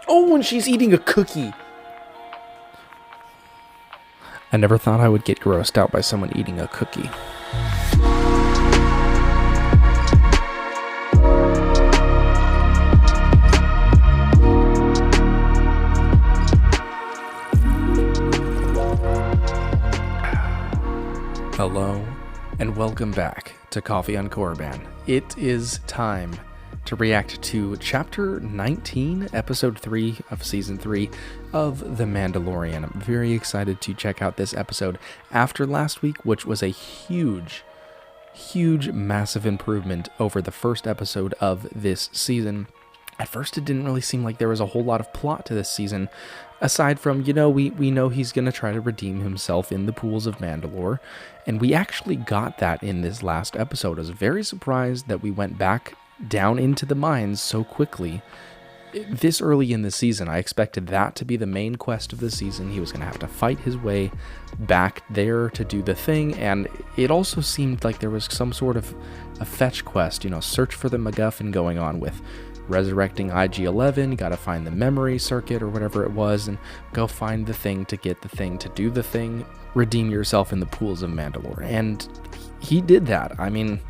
Oh, and she's eating a cookie. I never thought I would get grossed out by someone eating a cookie. Hello, and welcome back to Coffee on Korriban. It is time to react to Chapter 19, Episode 3 of Season 3 of The Mandalorian. I'm very excited to check out this episode after last week, which was a huge, massive improvement over the first episode of this season. At first, it didn't really seem like there was a whole lot of plot to this season, aside from, we know he's going to try to redeem himself in the pools of Mandalore, and we actually got that in this last episode. I was very surprised that we went back down into the mines so quickly this early in the season. I expected that to be the main quest of the season. He was going to have to fight his way back there to do the thing, and it also seemed like there was some sort of a fetch quest, search for the MacGuffin going on with resurrecting IG-11, gotta find the memory circuit or whatever it was, and go find the thing to get the thing to do the thing, redeem yourself in the pools of Mandalore. And he did that. I mean,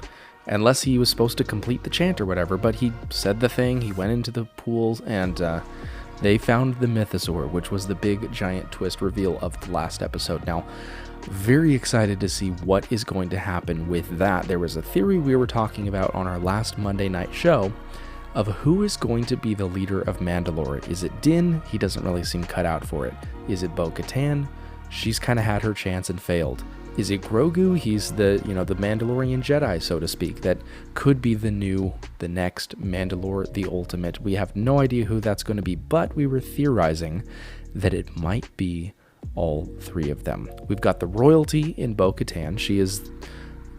unless he was supposed to complete the chant or whatever, but he said the thing, he went into the pools, and they found the mythosaur, which was the big giant twist reveal of the last episode. Now, very excited to see what is going to happen with that. There was a theory we were talking about on our last Monday night show of who is going to be the leader of Mandalore. Is it Din? He doesn't really seem cut out for it. Is it Bo-Katan? She's kind of had her chance and failed. Is it Grogu? He's the Mandalorian Jedi, so to speak, that could be the next Mandalore, the Ultimate. We have no idea who that's going to be, but we were theorizing that it might be all three of them. We've got the royalty in Bo-Katan. She is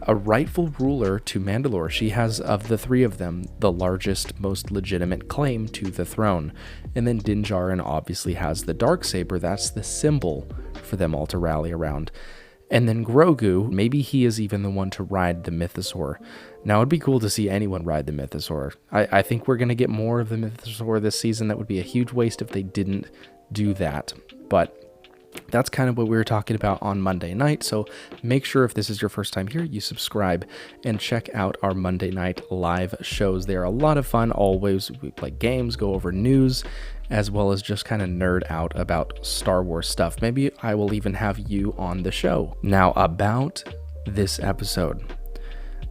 a rightful ruler to Mandalore. She has, of the three of them, the largest, most legitimate claim to the throne. And then Din Djarin obviously has the Darksaber. That's the symbol for them all to rally around. And then Grogu, maybe he is even the one to ride the mythosaur. Now, it'd be cool to see anyone ride the mythosaur. I think we're going to get more of the mythosaur this season. That would be a huge waste if they didn't do that. But that's kind of what we were talking about on Monday night, so make sure if this is your first time here, you subscribe and check out our Monday night live shows. They're a lot of fun always. We play games, go over news, as well as just kind of nerd out about Star Wars stuff. Maybe I will even have you on the show. Now, about this episode.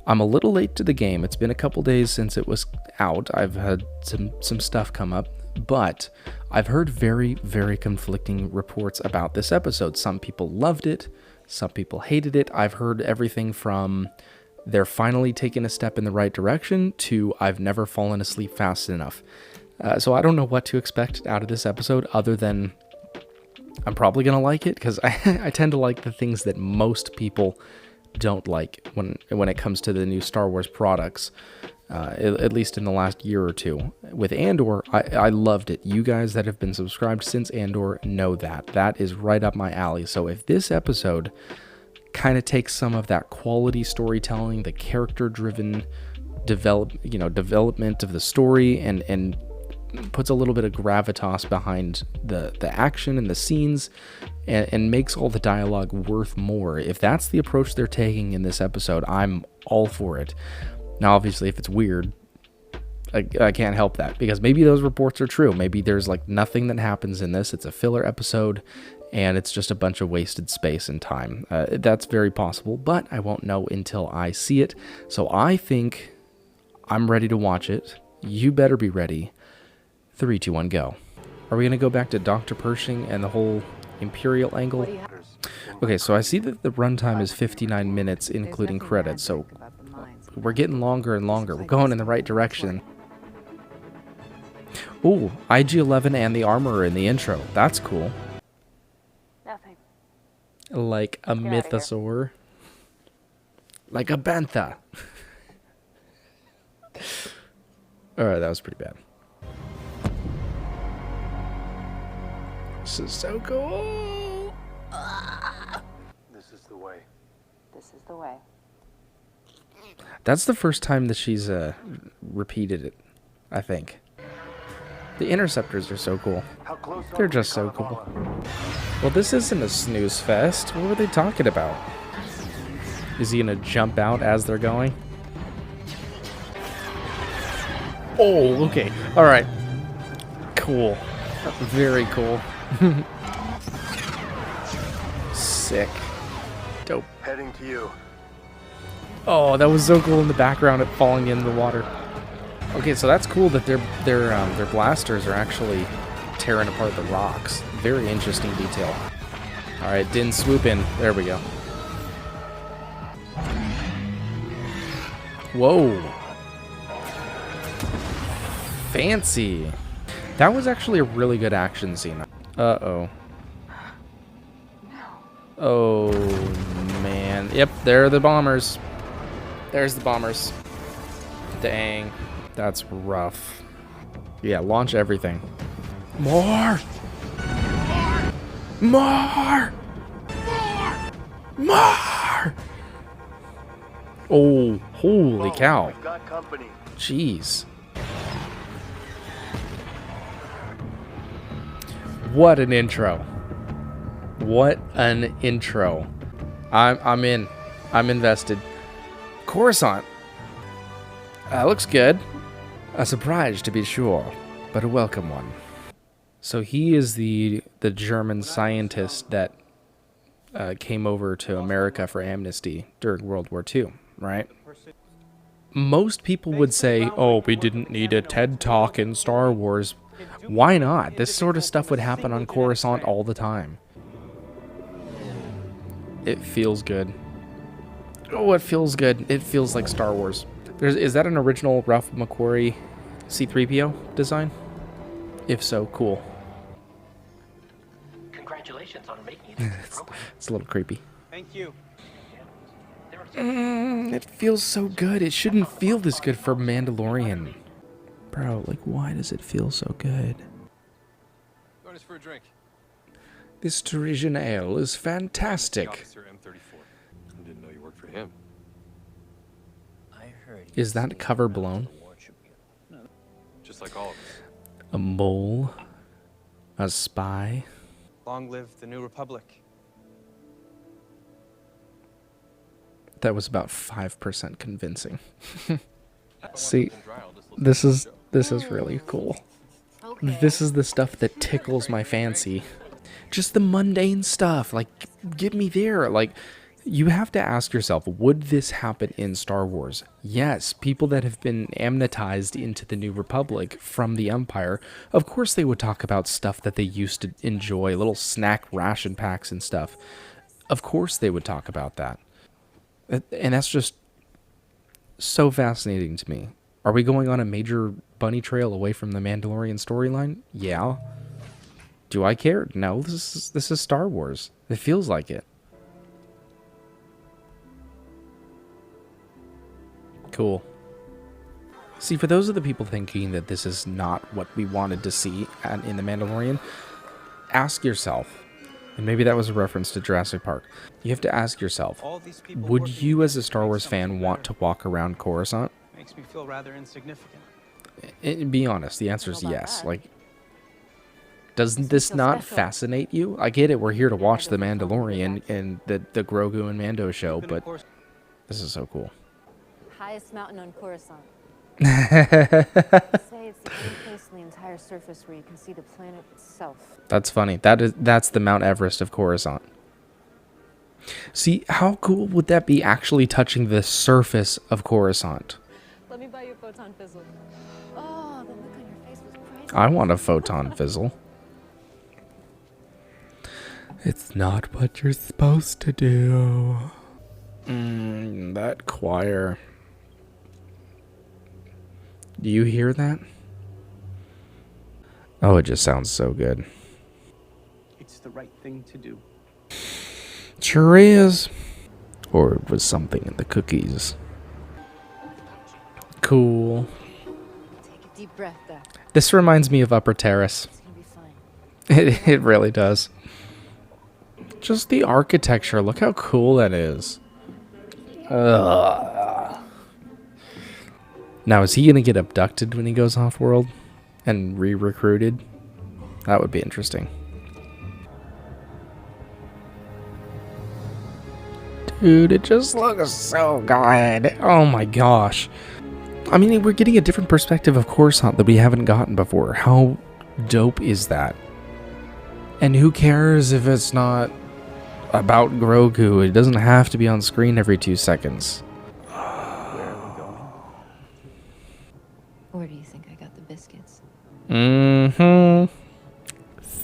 I'm a little late to the game. It's been a couple days since it was out. I've had some stuff come up, but I've heard very, very conflicting reports about this episode. Some people loved it, some people hated it. I've heard everything from they're finally taking a step in the right direction to I've never fallen asleep fast enough. So I don't know what to expect out of this episode other than I'm probably going to like it, because I tend to like the things that most people don't like when it comes to the new Star Wars products. At least in the last year or two. With Andor, I loved it. You guys that have been subscribed since Andor know that. That is right up my alley. So if this episode kind of takes some of that quality storytelling, the character-driven development of the story, and puts a little bit of gravitas behind the action and the scenes, and makes all the dialogue worth more, if that's the approach they're taking in this episode, I'm all for it. Now, obviously, if it's weird, I can't help that, because maybe those reports are true. Maybe there's nothing that happens in this. It's a filler episode, and it's just a bunch of wasted space and time. That's very possible, but I won't know until I see it. So I think I'm ready to watch it. You better be ready. 3, 2, 1, go. Are we going to go back to Dr. Pershing and the whole Imperial angle? Okay, so I see that the runtime is 59 minutes, including credits, so we're getting longer and longer. We're going in the right direction. Ooh, IG-11 and the armor in the intro. That's cool. Nothing. Like a mythosaur. Like a bantha. Alright, that was pretty bad. This is so cool. This is the way. This is the way. That's the first time that she's repeated it, I think. The interceptors are so cool. How close They're are we just to so cool. Kalevala? Well, this isn't a snooze fest. What were they talking about? Is he gonna jump out as they're going? Oh, okay. All right. Cool. Very cool. Sick. Dope. Heading to you. Oh, that was so cool in the background, it falling in the water. Okay, so that's cool that their blasters are actually tearing apart the rocks. Very interesting detail. All right, Din, swoop in. There we go. Whoa. Fancy. That was actually a really good action scene. Uh-oh. Oh, man. Yep, there are the bombers. There's the bombers. Dang. That's rough. Yeah, launch everything. More! More! More! Oh, holy cow. We've got company. Jeez. What an intro. What an intro. I'm in. I'm invested. Coruscant. Looks good. A surprise to be sure, but a welcome one. So he is the German scientist that came over to America for amnesty during World War II, right? Most people would say, oh, we didn't need a TED Talk in Star Wars. Why not? This sort of stuff would happen on Coruscant all the time. It feels good. Oh, it feels good. It feels like Star Wars. Is that an original Ralph McQuarrie C-3PO design? If so, cool. Congratulations on making it into the program. It's a little creepy. Thank you. It feels so good. It shouldn't feel this good for Mandalorian. Bro, like, why does it feel so good? Join us for a drink. This Tunisian ale is fantastic. Officer M34. I didn't know you worked for him. I heard Is that cover blown? Just like all of us. A mole? A spy? Long live the New Republic. That was about 5% convincing. See, this is really cool. This is the stuff that tickles my fancy. Just the mundane stuff, like, get me there. Like, you have to ask yourself, would this happen in Star Wars? Yes, people that have been amnetized into the New Republic from the Empire, of course they would talk about stuff that they used to enjoy, little snack ration packs and stuff. Of course they would talk about that. And that's just so fascinating to me. Are we going on a major bunny trail away from the Mandalorian storyline? Yeah. Do I care? No, this is Star Wars. It feels like it. Cool. See, for those of the people thinking that this is not what we wanted to see in The Mandalorian, ask yourself, and maybe that was a reference to Jurassic Park, you have to ask yourself, All these people would working you as a together Star to Wars make fan something want to better. walk around Coruscant? Makes me feel rather insignificant. Be honest, the answer is I don't know yes. about Like, doesn't Makes me this feel not special. fascinate you? I get it, we're here to watch The Mando film Mandalorian and the Grogu and Mando show, Even, of but course, this is so cool. Highest mountain on Coruscant. Say it's the only place on the entire surface where you can see the planet itself. That's funny. That's the Mount Everest of Coruscant. See, how cool would that be actually touching the surface of Coruscant? Let me buy you a photon fizzle. Oh, the look on your face was priceless. I want a photon fizzle. It's not what you're supposed to do. That choir. Do you hear that? Oh, it just sounds so good. it's the right thing to do. Sure is. Or it was something in the cookies. Cool. Take a deep breath, though. This reminds me of Upper Terrace. It's gonna be fine. It really does. Just the architecture. Look how cool that is. Ugh. Now, is he going to get abducted when he goes off-world? and re-recruited. That would be interesting. Dude, it just looks so good. Oh my gosh. I mean, we're getting a different perspective of Coruscant that we haven't gotten before. How dope is that? And who cares if it's not about Grogu? It doesn't have to be on screen every 2 seconds. Where are we going? Where do you think I got the biscuits? Mm-hmm.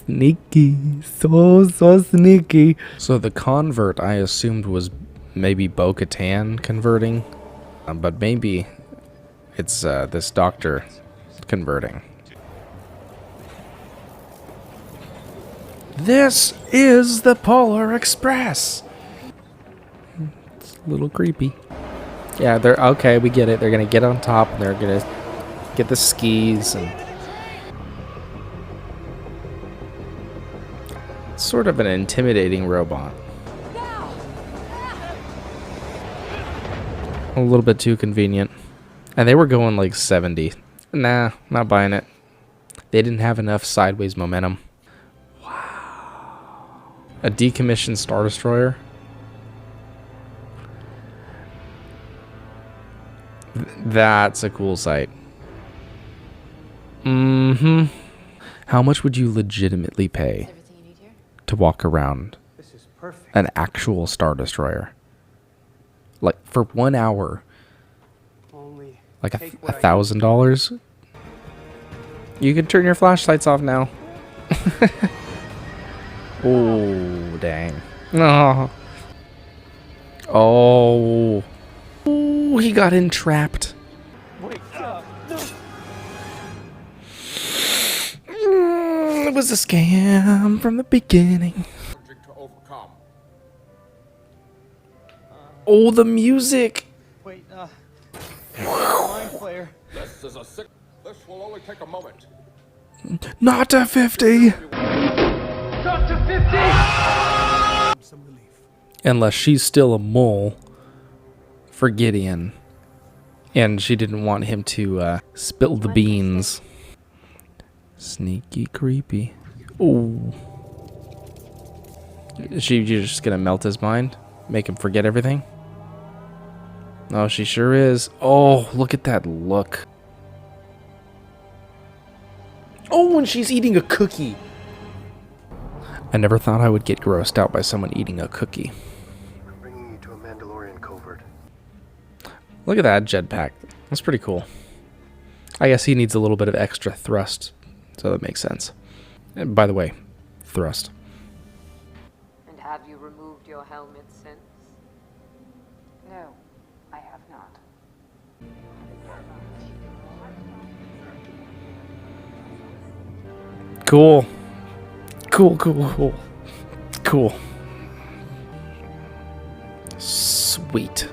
Sneaky. So sneaky. So the convert I assumed was maybe Bo-Katan converting. But maybe it's this doctor converting. This is the Polar Express. It's a little creepy. Yeah, they're okay. We get it. They're gonna get on top and they're gonna get the skis and sort of an intimidating robot. A little bit too convenient. And they were going like 70. Nah, not buying it. They didn't have enough sideways momentum. A decommissioned Star Destroyer. That's a cool sight. Mm-hmm. How much would you legitimately pay Everything you need here? to walk around This is perfect. an actual Star Destroyer? Like, for 1 hour, Only like take what I- $1,000? You can turn your flashlights off now. Oh, dang. Oh. Oh. Ooh, he got entrapped. Wait, It was a scam from the beginning. Oh, the music. wait, mind flayer. This is a sick. This will only take a moment. Not a 50. Unless she's still a mole for Gideon. And she didn't want him to spill the beans. Sneaky creepy. Oh. You're just gonna melt his mind? Make him forget everything? Oh, she sure is. Oh, look at that look. Oh, and she's eating a cookie. I never thought I would get grossed out by someone eating a cookie. I'm bringing you to a Mandalorian covert. Look at that jetpack. That's pretty cool. I guess he needs a little bit of extra thrust, so that makes sense. And by the way, thrust. And have you removed your helmet since? No, I have not. Cool. Cool. Cool. Sweet.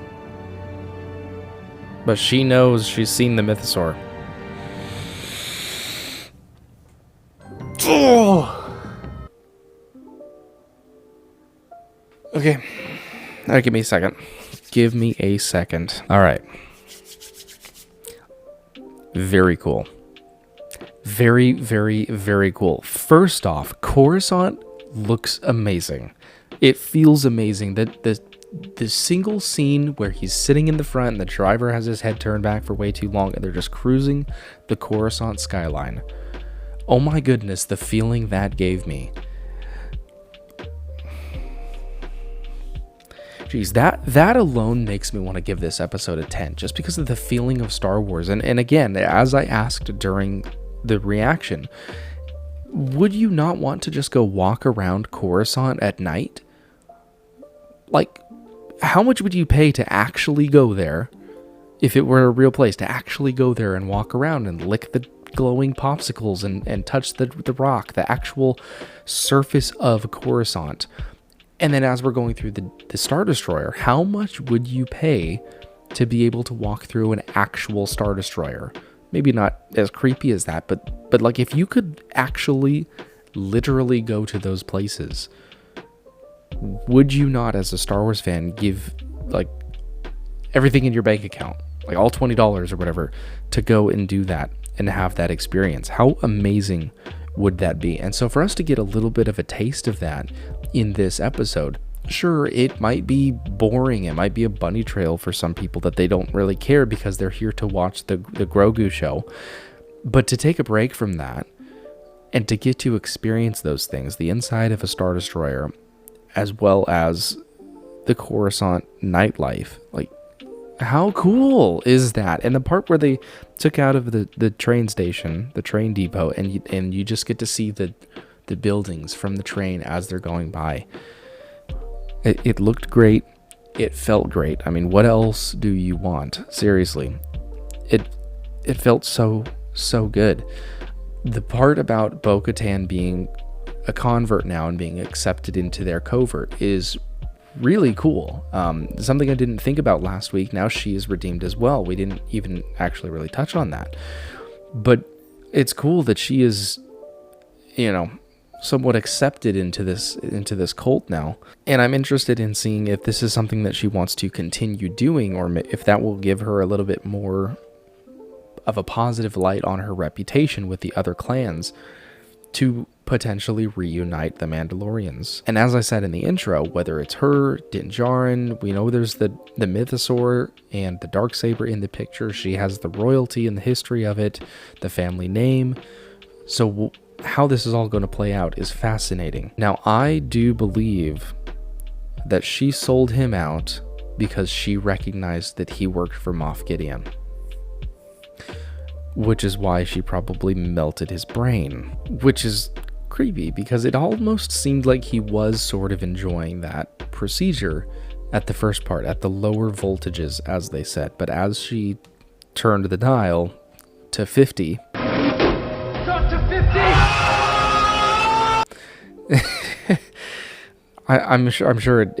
But she knows she's seen the mythosaur. Oh! Okay. Alright, give me a second. Give me a second. Alright. Very cool. Very, very, very cool. First off, Coruscant looks amazing. It feels amazing. The single scene where he's sitting in the front and the driver has his head turned back for way too long and they're just cruising the Coruscant skyline. Oh my goodness, the feeling that gave me. Jeez, that alone makes me want to give this episode a 10, just because of the feeling of Star Wars. And again, as I asked during the reaction, would you not want to just go walk around Coruscant at night? Like, how much would you pay to actually go there, if it were a real place, to actually go there and walk around and lick the glowing popsicles and touch the rock, the actual surface of Coruscant? And then as we're going through the Star Destroyer, how much would you pay to be able to walk through an actual Star Destroyer? Maybe not as creepy as that, but like if you could actually literally go to those places, would you not, as a Star Wars fan, give like everything in your bank account, like all $20 or whatever, to go and do that and have that experience. How amazing would that be? And so for us to get a little bit of a taste of that in this episode, sure, it might be boring. It might be a bunny trail for some people that they don't really care because they're here to watch the Grogu show. But to take a break from that and to get to experience those things, the inside of a Star Destroyer, as well as the Coruscant nightlife, like, how cool is that? And the part where they took out of the train station, the train depot, and you just get to see the buildings from the train as they're going by. It looked great. It felt great. I mean, what else do you want? Seriously. It felt so good. The part about Bo-Katan being a convert now and being accepted into their covert is really cool. Something I didn't think about last week. Now she is redeemed as well. We didn't even actually really touch on that. But it's cool that she is, somewhat accepted into this cult now. And I'm interested in seeing if this is something that she wants to continue doing, or if that will give her a little bit more of a positive light on her reputation with the other clans to potentially reunite the Mandalorians. And as I said in the intro, whether it's her, Din Djarin, we know there's the Mythosaur and the Darksaber in the picture. She has the royalty and the history of it, the family name. So how this is all going to play out is fascinating. Now, I do believe that she sold him out because she recognized that he worked for Moff Gideon, which is why she probably melted his brain, which is creepy because it almost seemed like he was sort of enjoying that procedure at the first part, at the lower voltages, as they said. But as she turned the dial to 50, I'm sure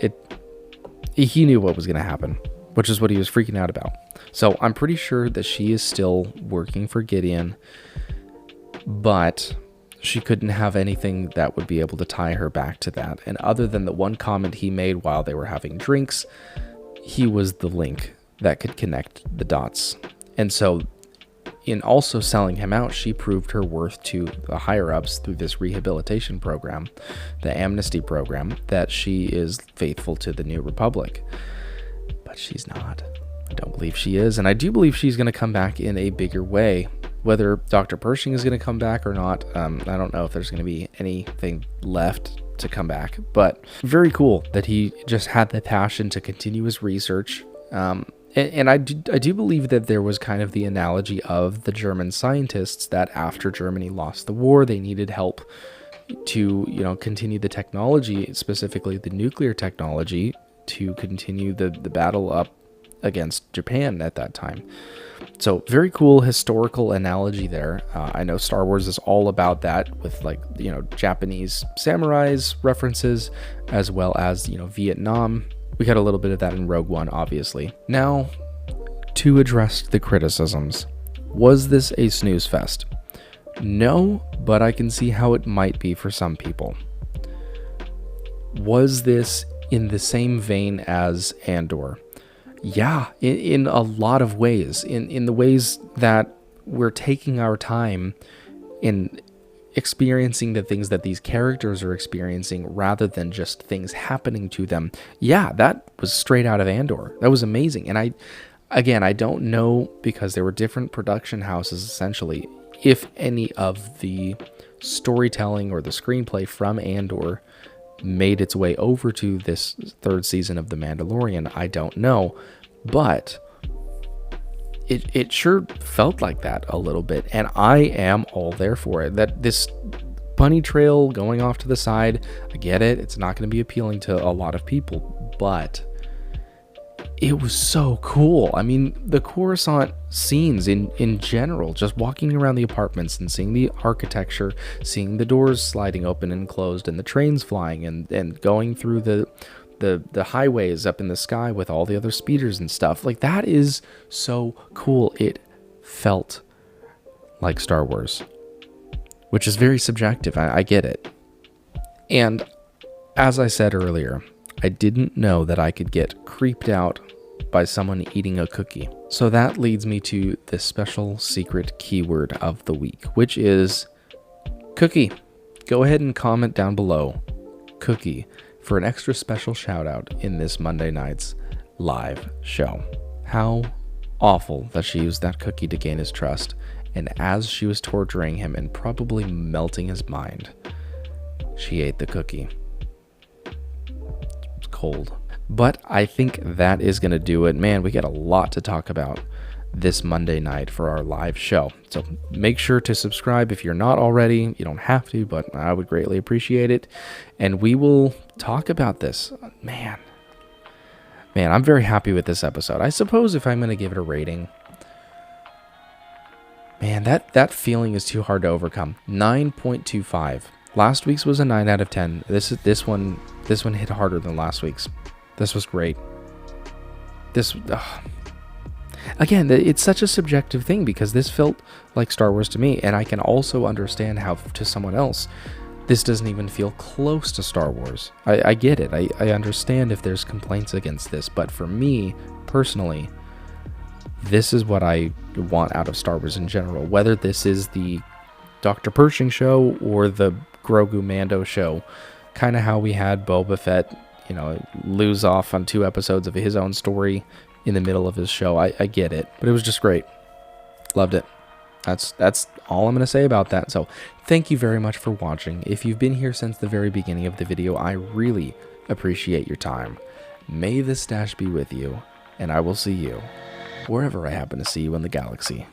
he knew what was going to happen, which is what he was freaking out about. So I'm pretty sure that she is still working for Gideon, but she couldn't have anything that would be able to tie her back to that. And other than the one comment he made while they were having drinks, he was the link that could connect the dots. And so in also selling him out, she proved her worth to the higher-ups through this rehabilitation program, the amnesty program, that she is faithful to the New Republic. But she's not. I don't believe she is, and I do believe she's going to come back in a bigger way. Whether Dr. Pershing is going to come back or not, I don't know if there's going to be anything left to come back. But very cool that he just had the passion to continue his research. And I do believe that there was kind of the analogy of the German scientists that after Germany lost the war, they needed help to, continue the technology, specifically the nuclear technology, to continue the battle up against Japan at that time. So very cool historical analogy there. I know Star Wars is all about that with Japanese samurais references, as well as, Vietnam. We got a little bit of that in Rogue One, obviously. Now, to address the criticisms, was this a snooze fest? No, but I can see how it might be for some people. Was this in the same vein as Andor? Yeah, in a lot of ways. In the ways that we're taking our time in experiencing the things that these characters are experiencing rather than just things happening to them. Yeah, that was straight out of Andor. That was amazing. And I don't know, because there were different production houses essentially, if any of the storytelling or the screenplay from Andor made its way over to this third season of The Mandalorian. I don't know, but it sure felt like that a little bit, and I am all there for it. That this bunny trail going off to the side, I get it, it's not going to be appealing to a lot of people, but it was so cool. I mean, the Coruscant scenes in general, just walking around the apartments and seeing the architecture, seeing the doors sliding open and closed, and the trains flying, and going through the highways up in the sky with all the other speeders and stuff. Like, that is so cool. It felt like Star Wars, which is very subjective. I get it. And as I said earlier, I didn't know that I could get creeped out by someone eating a cookie. So that leads me to the special secret keyword of the week, which is cookie. Go ahead and comment down below cookie for an extra special shout out in this Monday night's live show. How awful that she used that cookie to gain his trust, and as she was torturing him and probably melting his mind, she ate the cookie. It's cold. But I think that is going to do it. Man, we got a lot to talk about this Monday night for our live show. So make sure to subscribe if you're not already. You don't have to, but I would greatly appreciate it. And we will talk about this. Man, I'm very happy with this episode. I suppose if I'm going to give it a rating, man, that feeling is too hard to overcome. 9.25. Last week's was a 9 out of 10. This one hit harder than last week's. This was great. Again, it's such a subjective thing because this felt like Star Wars to me, and I can also understand how to someone else this doesn't even feel close to Star Wars. I get it. I understand if there's complaints against this, but for me personally, this is what I want out of Star Wars in general. Whether this is the Dr. Pershing show or the Grogu Mando show, kind of how we had Boba Fett, lose off on 2 episodes of his own story in the middle of his show. I get it, but it was just great. Loved it. That's all I'm going to say about that. So thank you very much for watching. If you've been here since the very beginning of the video, I really appreciate your time. May the stash be with you, and I will see you wherever I happen to see you in the galaxy.